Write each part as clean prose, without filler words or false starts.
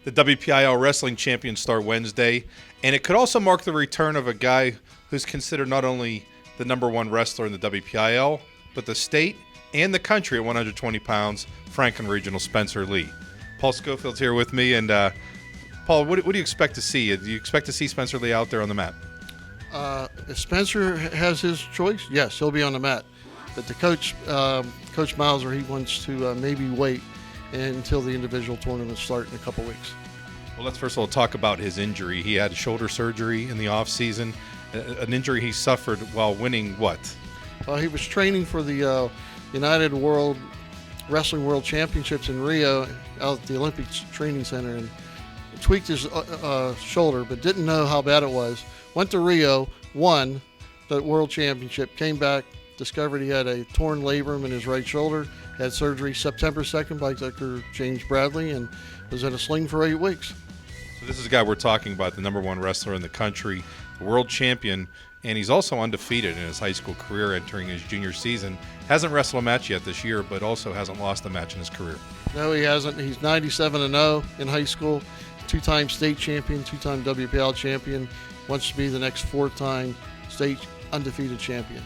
The WPIL Wrestling Champions start Wednesday, and it could also mark the return of a guy who's considered not only the #1 wrestler in the WPIL, but the state and the country at 120 pounds, Franklin Regional Spencer Lee. Paul Schofield's here with me, and Paul, what do you expect to see? Do you expect to see Spencer Lee out there on the mat? If Spencer has his choice, yes, he'll be on the mat. But the coach, Coach Mauser, he wants to maybe wait until the individual tournaments start in a couple weeks. Well, let's first of all talk about his injury. He had shoulder surgery in the offseason, an injury he suffered while winning what? He was training for the United Wrestling World Championships in Rio out at the Olympic Training Center, and tweaked his shoulder, but didn't know how bad it was. Went to Rio, won the World Championship, came back, discovered he had a torn labrum in his right shoulder, had surgery September 2nd by Dr. James Bradley, and was in a sling for 8 weeks. So this is a guy we're talking about, the #1 wrestler in the country, the world champion, and he's also undefeated in his high school career entering his junior season. Hasn't wrestled a match yet this year, but also hasn't lost a match in his career. No, he hasn't. He's 97-0 in high school, 2-time state champion, 2-time WPL champion, wants to be the next 4-time state undefeated champion.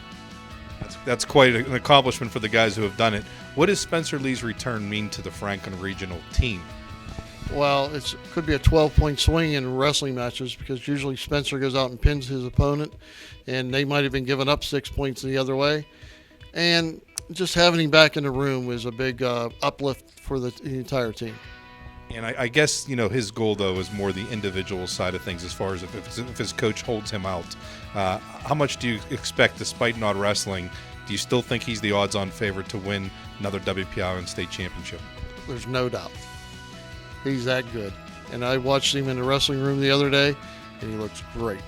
That's quite an accomplishment for the guys who have done it. What does Spencer Lee's return mean to the Franklin Regional team? Well, it could be a 12-point swing in wrestling matches, because usually Spencer goes out and pins his opponent, and they might have been giving up 6 points the other way. And just having him back in the room was a big uplift for the entire team. And I guess, his goal, though, is more the individual side of things as far as if his coach holds him out. How much do you expect, despite not wrestling, do you still think he's the odds-on favorite to win another WPIL and state championship? There's no doubt. He's that good. And I watched him in the wrestling room the other day, and he looks great.